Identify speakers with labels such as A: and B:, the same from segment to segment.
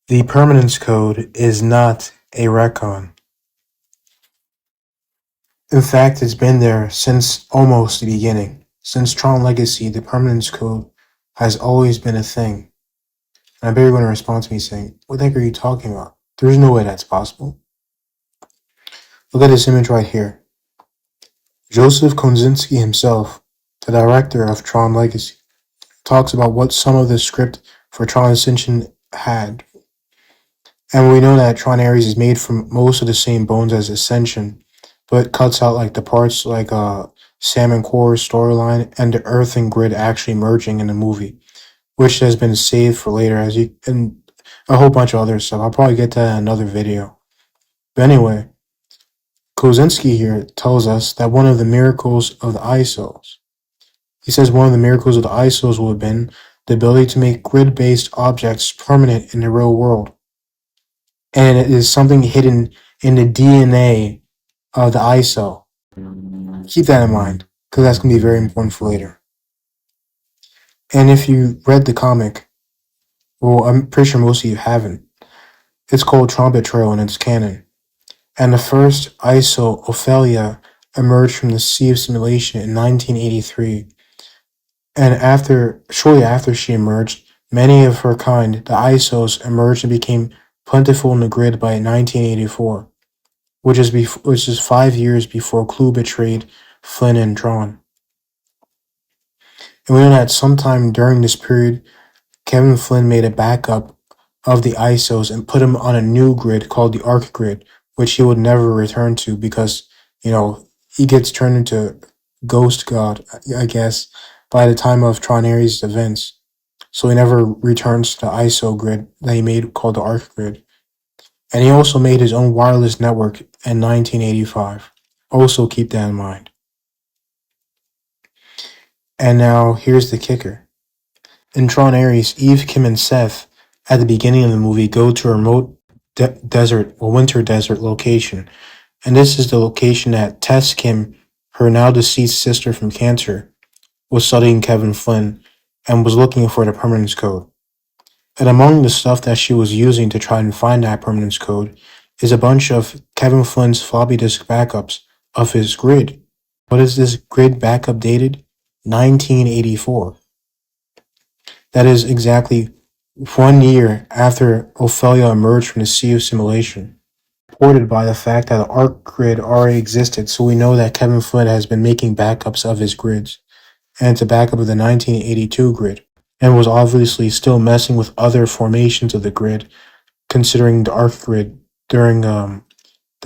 A: The Permanence Code is not a retcon. In fact, it's been there since almost the beginning. Since Tron Legacy, the Permanence Code has always been a thing. And I bet you're going to respond to me saying, what the heck are you talking about? There's no way that's possible. Look at this image right here. Joseph Kosinski himself, the director of Tron Legacy, talks about what some of the script for Tron Ascension had. And we know that Tron Ares is made from most of the same bones as Ascension, but cuts out like the parts like Sam and Korra's storyline and the Earth and Grid actually merging in the movie, which has been saved for later and a whole bunch of other stuff. I'll probably get to that in another video. But anyway, Kosinski here tells us that one of the miracles of the ISOs. He says one of the miracles of the ISOs will have been the ability to make grid-based objects permanent in the real world. And it is something hidden in the DNA of the ISO. Keep that in mind, because that's going to be very important for later. And if you read the comic, well, I'm pretty sure most of you haven't. It's called Tron Betrayal and it's canon. And the first ISO, Ophelia, emerged from the Sea of Simulation in 1983. And shortly after she emerged, many of her kind, the ISOs, emerged and became plentiful in the grid by 1984, which is 5 years before Clue betrayed Flynn and Tron. And we know that sometime during this period, Kevin Flynn made a backup of the ISOs and put him on a new grid called the Arc Grid, which he would never return to because, he gets turned into Ghost God, I guess, by the time of Tron Ares' events. So he never returns to the ISO grid that he made called the Arc Grid. And he also made his own wireless network in 1985. Also keep that in mind. And now here's the kicker. In Tron Ares, Eve, Kim, and Seth, at the beginning of the movie, go to a remote winter desert location. And this is the location that Tess Kim, her now deceased sister from cancer, was studying Kevin Flynn and was looking for the Permanence Code. And among the stuff that she was using to try and find that Permanence Code is a bunch of Kevin Flynn's floppy disk backups of his grid. What is this grid backup dated? 1984. That is exactly 1 year after Ophelia emerged from the Sea of Simulation. Supported by the fact that the Arc Grid already existed, so we know that Kevin Flynn has been making backups of his grids. And it's a backup of the 1982 grid, and was obviously still messing with other formations of the grid, considering the Arc Grid during the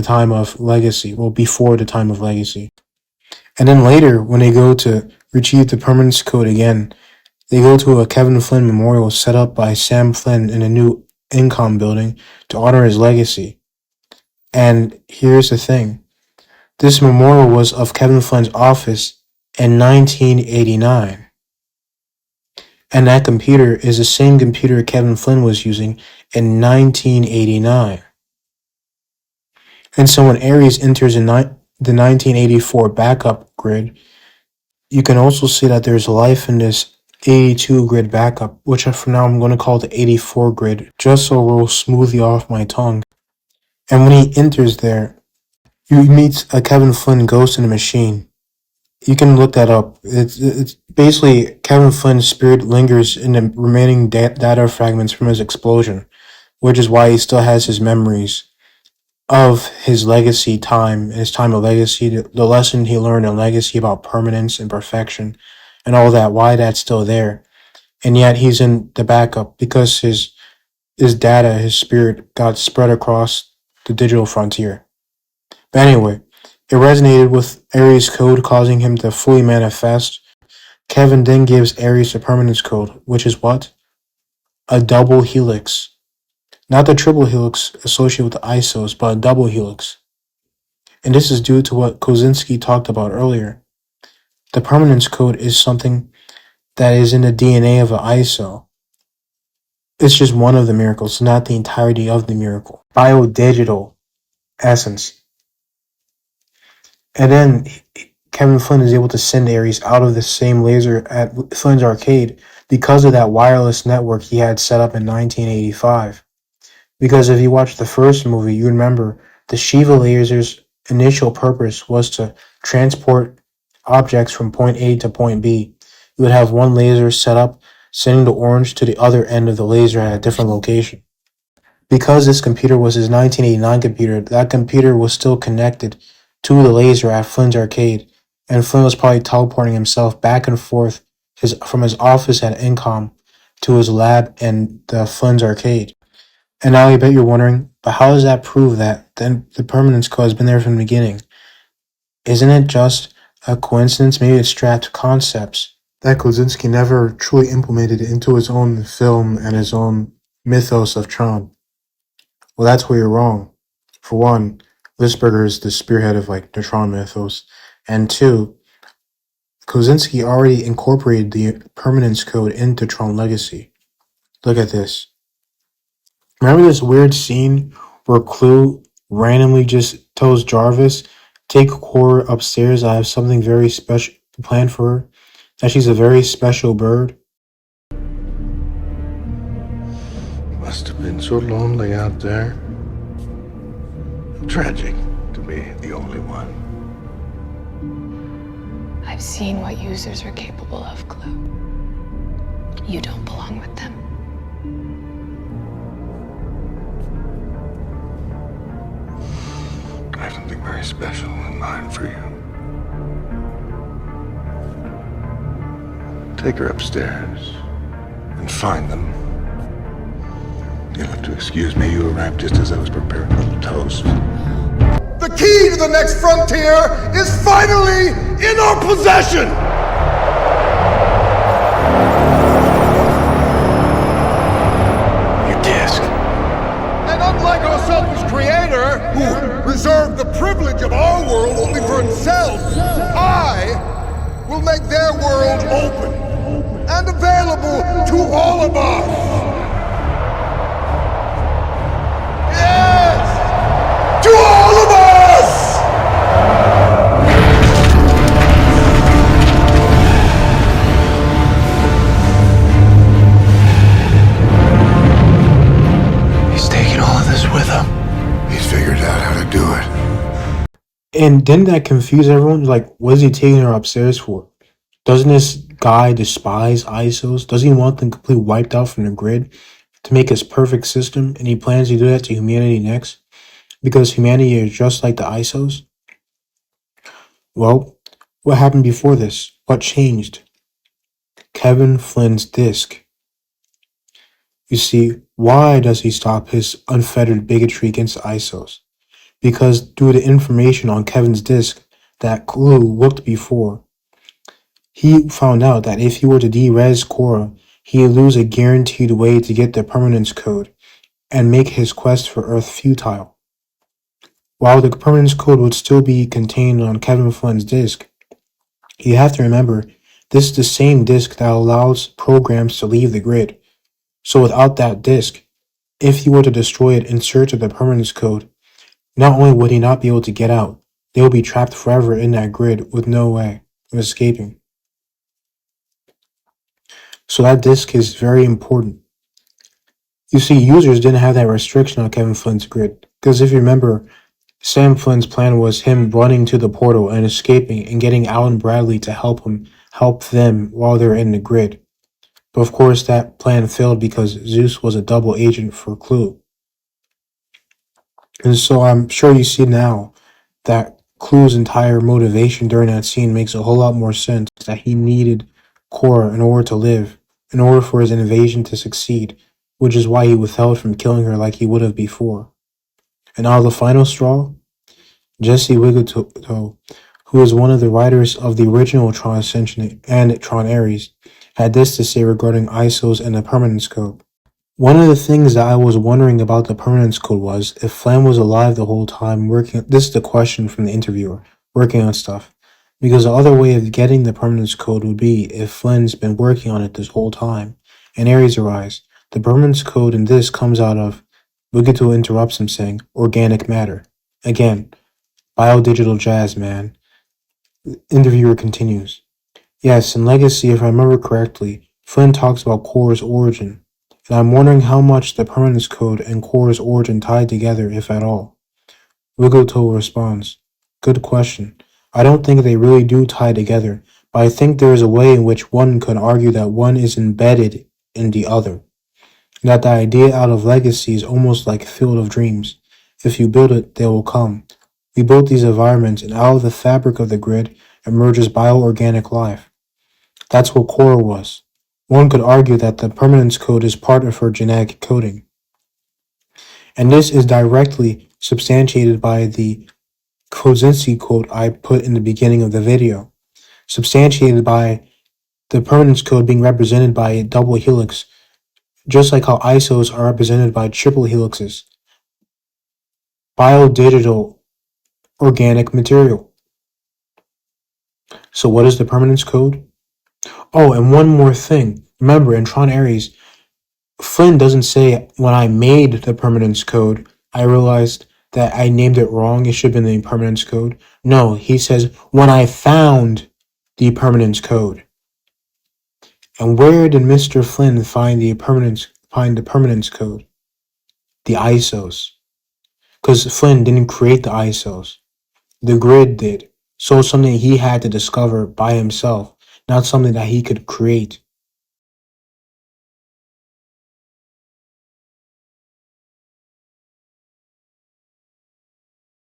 A: time of Legacy, well, before the time of Legacy. And then later, when they go to retrieve the Permanence Code again, they go to a Kevin Flynn memorial set up by Sam Flynn in a new Incom building to honor his legacy. And here's the thing. This memorial was of Kevin Flynn's office in 1989. And that computer is the same computer Kevin Flynn was using in 1989. And so when Ares enters the 1984 backup grid, you can also see that there's life in this 82 grid backup, which for now I'm going to call the 84 grid, just so it rolls smoothly off my tongue. And when he enters there, you meet a Kevin Flynn ghost in a machine. You can look that up. It's basically Kevin Flynn's spirit lingers in the remaining data fragments from his explosion, which is why he still has his memories of his legacy time, his time of legacy, the lesson he learned in legacy about permanence and perfection and all that, why that's still there. And yet he's in the backup because his data, his spirit got spread across the digital frontier. But anyway, it resonated with Ares' code, causing him to fully manifest. Kevin then gives Ares the Permanence Code, which is what? A double helix. Not the triple helix associated with the ISOs, but a double helix. And this is due to what Kosinski talked about earlier. The Permanence Code is something that is in the DNA of an ISO. It's just one of the miracles, not the entirety of the miracle. Biodigital essence. And then Kevin Flynn is able to send Ares out of the same laser at Flynn's arcade because of that wireless network he had set up in 1985. Because if you watch the first movie, you remember the Shiva laser's initial purpose was to transport objects from point A to point B. You would have one laser set up, sending the orange to the other end of the laser at a different location. Because this computer was his 1989 computer, that computer was still connected to the laser at Flynn's arcade, and Flynn was probably teleporting himself back and forth from his office at Incom to his lab and the Flynn's arcade. And now I bet you're wondering, but how does that prove that the permanence code has been there from the beginning? Isn't it just a coincidence? Maybe it's strapped concepts that Kozinski never truly implemented into his own film and his own mythos of Tron. Well, that's where you're wrong. For one, Lisberger is the spearhead of like the Tron mythos, and two, Kozinski already incorporated the permanence code into Tron Legacy. Look at this. Remember this weird scene where Clue randomly just tells Jarvis, take Cora upstairs, I have something very special planned for her, that she's a very special bird?
B: Must have been so lonely out there. Tragic to be the only one.
C: I've seen what users are capable of, Clue. You don't belong with them.
B: I have something very special in mind for you. Take her upstairs and find them. You'll have to excuse me. You arrived just as I was preparing a little toast.
D: The key to the next frontier is finally in our possession!
B: Your disc.
D: And unlike our selfish creator, who reserved the privilege of our world only for himself, I will make their world open and available to all of us. Yes! To all of us!
B: He's taking all of this with him. He's figured out how to do it.
A: And didn't that confuse everyone? Like, what is he taking her upstairs for? Doesn't this guy despise ISOs? Doesn't he want them completely wiped out from the grid to make his perfect system? And he plans to do that to humanity next? Because humanity is just like the ISOs? Well, what happened before this? What changed? Kevin Flynn's disc. You see, why does he stop his unfettered bigotry against the ISOs? Because due to information on Kevin's disc that Clue looked before, he found out that if he were to de-res Cora, he'd lose a guaranteed way to get the permanence code and make his quest for Earth futile. While the permanence code would still be contained on Kevin Flynn's disk, you have to remember, this is the same disk that allows programs to leave the grid. So without that disk, if he were to destroy it in search of the permanence code, not only would he not be able to get out, they would be trapped forever in that grid with no way of escaping. So that disk is very important. You see, users didn't have that restriction on Kevin Flynn's grid, because if you remember, Sam Flynn's plan was him running to the portal and escaping and getting Alan Bradley to help them while they're in the grid. But of course that plan failed because Zeus was a double agent for Clue. And so I'm sure you see now that Clue's entire motivation during that scene makes a whole lot more sense, that he needed Cora in order to live, in order for his invasion to succeed, which is why he withheld from killing her like he would have before. And now the final straw? Jesse Wigoto, who is one of the writers of the original Tron Ascension and Tron Ares, had this to say regarding ISOs and the Permanence Code. One of the things that I was wondering about the Permanence Code was if Flam was alive the whole time working. This is the question from the interviewer, working on stuff. Because the other way of getting the Permanence Code would be if Flynn's been working on it this whole time. And Ares arise. The Permanence Code in this comes out of, Wigoto interrupts him saying, organic matter. Again, biodigital jazz, man. The interviewer continues. Yes, in Legacy, if I remember correctly, Flynn talks about Cora's origin. and I'm wondering how much the Permanence Code and Core's origin tied together, if at all. Wiggleto responds, good question. I don't think they really do tie together, but I think there is a way in which one could argue that one is embedded in the other. That the idea out of legacy is almost like Field of Dreams. If you build it, they will come. We built these environments, and out of the fabric of the grid emerges bioorganic life. That's what Core was. One could argue that the Permanence Code is part of her genetic coding. And this is directly substantiated by the Kozinski quote I put in the beginning of the video, substantiated by the Permanence Code being represented by a double helix, just like how isos are represented by triple helixes. Biodigital organic material. So what is the Permanence Code? Oh, and one more thing. Remember, in Tron Ares, Flynn doesn't say, when I made the Permanence Code, I realized that I named it wrong. It should have been the Permanence Code. No, he says, when I found the Permanence Code. And where did Mr. Flynn find the Permanence Code? The ISOs. Because Flynn didn't create the ISOs. The grid did. So it's something he had to discover by himself, not something that he could create.